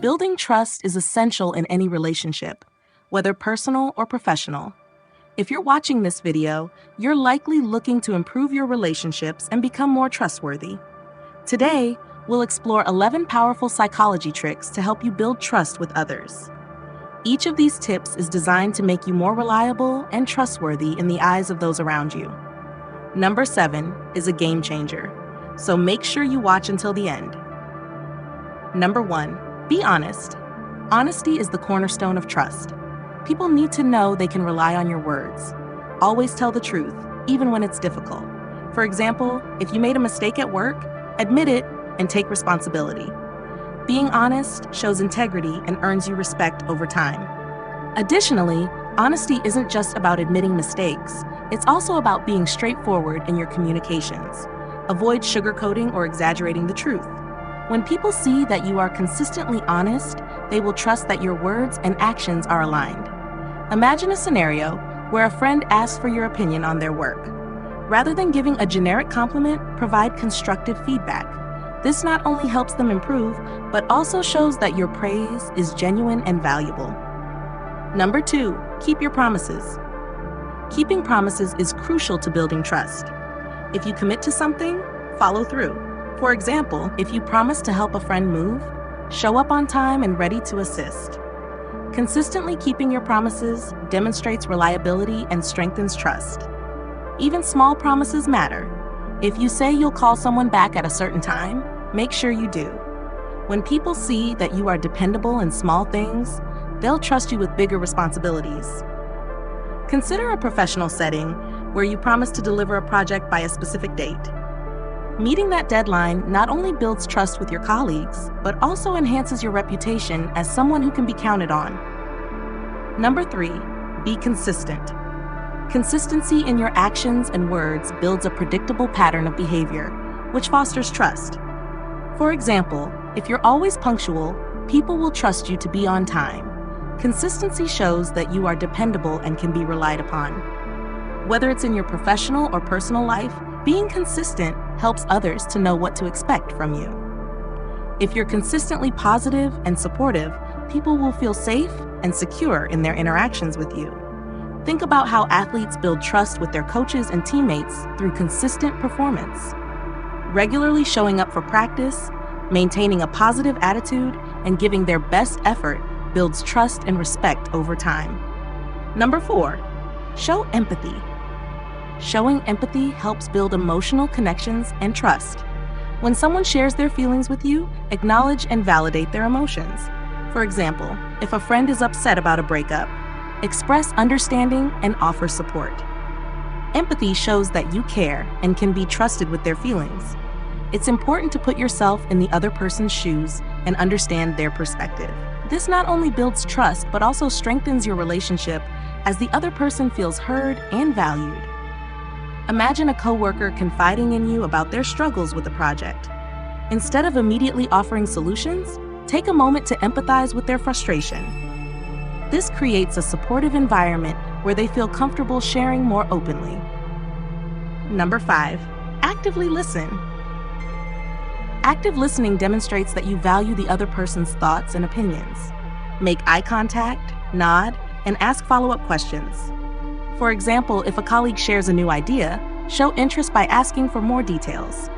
Building trust is essential in any relationship, whether personal or professional. If you're watching this video, you're likely looking to improve your relationships and become more trustworthy. Today, we'll explore 11 powerful psychology tricks to help you build trust with others. Each of these tips is designed to make you more reliable and trustworthy in the eyes of those around you. Number 7 is a game changer, so make sure you watch until the end. Number 1, be honest. Honesty is the cornerstone of trust. People need to know they can rely on your words. Always tell the truth, even when it's difficult. For example, if you made a mistake at work, admit it and take responsibility. Being honest shows integrity and earns you respect over time. Additionally, honesty isn't just about admitting mistakes. It's also about being straightforward in your communications. Avoid sugarcoating or exaggerating the truth. When people see that you are consistently honest, they will trust that your words and actions are aligned. Imagine a scenario where a friend asks for your opinion on their work. Rather than giving a generic compliment, provide constructive feedback. This not only helps them improve, but also shows that your praise is genuine and valuable. Number 2, keep your promises. Keeping promises is crucial to building trust. If you commit to something, follow through. For example, if you promise to help a friend move, show up on time and ready to assist. Consistently keeping your promises demonstrates reliability and strengthens trust. Even small promises matter. If you say you'll call someone back at a certain time, make sure you do. When people see that you are dependable in small things, they'll trust you with bigger responsibilities. Consider a professional setting where you promise to deliver a project by a specific date. Meeting that deadline not only builds trust with your colleagues, but also enhances your reputation as someone who can be counted on. Number 3, be consistent. Consistency in your actions and words builds a predictable pattern of behavior, which fosters trust. For example, if you're always punctual, people will trust you to be on time. Consistency shows that you are dependable and can be relied upon. Whether it's in your professional or personal life, being consistent helps others to know what to expect from you. If you're consistently positive and supportive, people will feel safe and secure in their interactions with you. Think about how athletes build trust with their coaches and teammates through consistent performance. Regularly showing up for practice, maintaining a positive attitude, and giving their best effort builds trust and respect over time. Number 4, show empathy. Showing empathy helps build emotional connections and trust. When someone shares their feelings with you, acknowledge and validate their emotions. For example, if a friend is upset about a breakup, express understanding and offer support. Empathy shows that you care and can be trusted with their feelings. It's important to put yourself in the other person's shoes and understand their perspective. This not only builds trust, but also strengthens your relationship as the other person feels heard and valued. Imagine a coworker confiding in you about their struggles with a project. Instead of immediately offering solutions, take a moment to empathize with their frustration. This creates a supportive environment where they feel comfortable sharing more openly. Number 5, actively listen. Active listening demonstrates that you value the other person's thoughts and opinions. Make eye contact, nod, and ask follow-up questions. For example, if a colleague shares a new idea, show interest by asking for more details.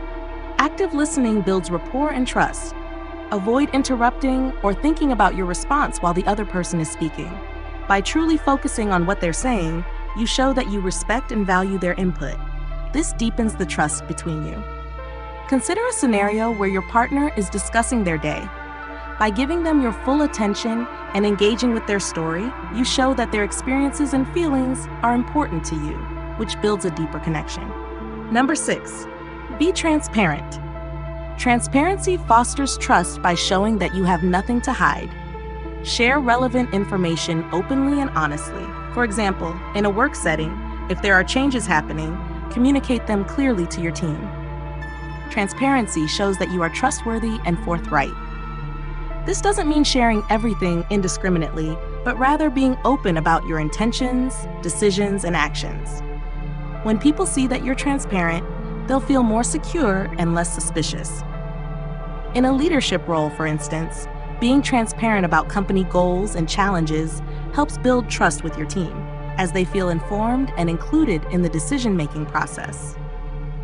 Active listening builds rapport and trust. Avoid interrupting or thinking about your response while the other person is speaking. By truly focusing on what they're saying, you show that you respect and value their input. This deepens the trust between you. Consider a scenario where your partner is discussing their day. By giving them your full attention and engaging with their story, you show that their experiences and feelings are important to you, which builds a deeper connection. Number 6, be transparent. Transparency fosters trust by showing that you have nothing to hide. Share relevant information openly and honestly. For example, in a work setting, if there are changes happening, communicate them clearly to your team. Transparency shows that you are trustworthy and forthright. This doesn't mean sharing everything indiscriminately, but rather being open about your intentions, decisions, and actions. When people see that you're transparent, they'll feel more secure and less suspicious. In a leadership role, for instance, Being transparent about company goals and challenges helps build trust with your team, as they feel informed and included in the decision-making process.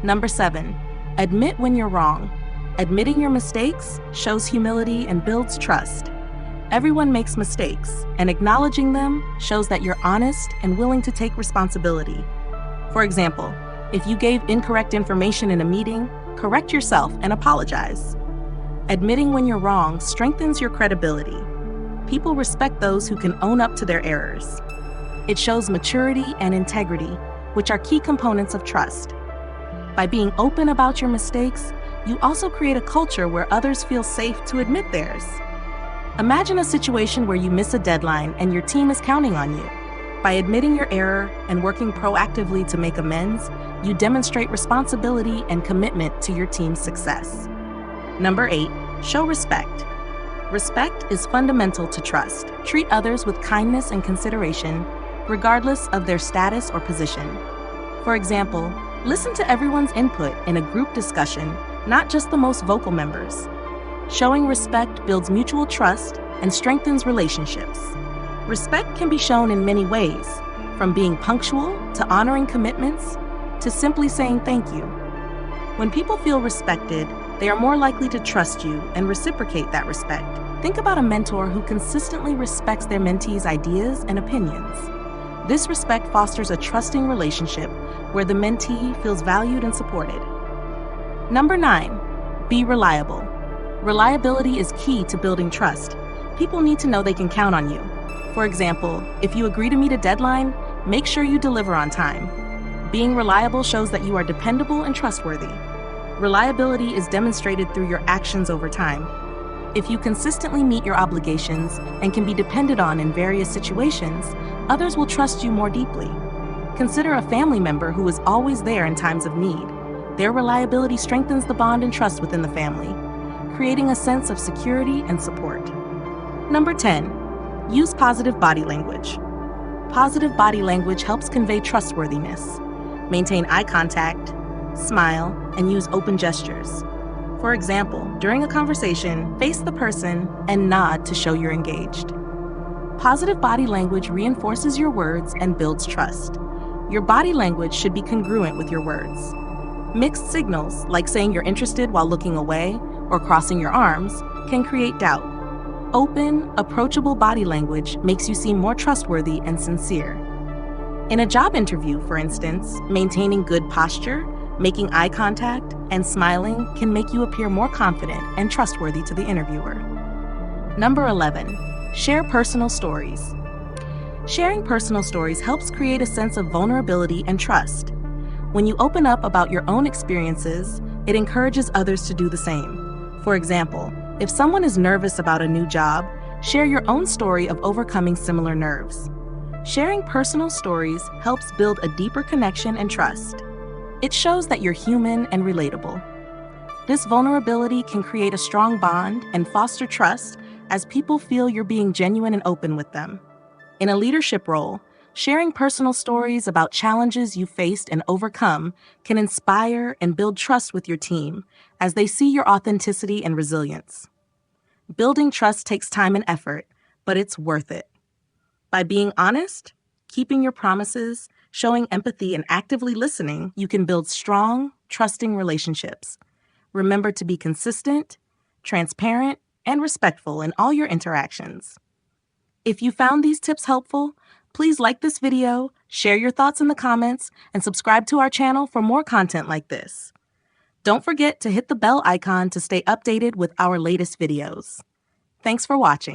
Number 7, admit when you're wrong. Admitting your mistakes shows humility and builds trust. Everyone makes mistakes, and acknowledging them shows that you're honest and willing to take responsibility. For example, if you gave incorrect information in a meeting, correct yourself and apologize. Admitting when you're wrong strengthens your credibility. People respect those who can own up to their errors. It shows maturity and integrity, which are key components of trust. By being open about your mistakes, you also create a culture where others feel safe to admit theirs. Imagine a situation where you miss a deadline and your team is counting on you. By admitting your error and working proactively to make amends, you demonstrate responsibility and commitment to your team's success. Number 8, show respect. Respect is fundamental to trust. Treat others with kindness and consideration, regardless of their status or position. For example, listen to everyone's input in a group discussion, not just the most vocal members. Showing respect builds mutual trust and strengthens relationships. Respect can be shown in many ways, from being punctual to honoring commitments to simply saying thank you. When people feel respected, they are more likely to trust you and reciprocate that respect. Think about a mentor who consistently respects their mentees' ideas and opinions. This respect fosters a trusting relationship where the mentee feels valued and supported. Number 9, be reliable. Reliability is key to building trust. People need to know they can count on you. For example, if you agree to meet a deadline, make sure you deliver on time. Being reliable shows that you are dependable and trustworthy. Reliability is demonstrated through your actions over time. If you consistently meet your obligations and can be depended on in various situations, others will trust you more deeply. Consider a family member who is always there in times of need. Their reliability strengthens the bond and trust within the family, creating a sense of security and support. Number 10, use positive body language. Positive body language helps convey trustworthiness. Maintain eye contact, smile, and use open gestures. For example, during a conversation, face the person and nod to show you're engaged. Positive body language reinforces your words and builds trust. Your body language should be congruent with your words. Mixed signals, like saying you're interested while looking away or crossing your arms, can create doubt. Open, approachable body language makes you seem more trustworthy and sincere. In a job interview, for instance, maintaining good posture, making eye contact, and smiling can make you appear more confident and trustworthy to the interviewer. Number 11, share personal stories. Sharing personal stories helps create a sense of vulnerability and trust. When you open up about your own experiences, it encourages others to do the same. For example, if someone is nervous about a new job, share your own story of overcoming similar nerves. Sharing personal stories helps build a deeper connection and trust. It shows that you're human and relatable. This vulnerability can create a strong bond and foster trust as people feel you're being genuine and open with them. In a leadership role, sharing personal stories about challenges you faced and overcome can inspire and build trust with your team as they see your authenticity and resilience. Building trust takes time and effort, but it's worth it. By being honest, keeping your promises, showing empathy, and actively listening, you can build strong, trusting relationships. Remember to be consistent, transparent, and respectful in all your interactions. If you found these tips helpful, please like this video, share your thoughts in the comments, and subscribe to our channel for more content like this. Don't forget to hit the bell icon to stay updated with our latest videos. Thanks for watching.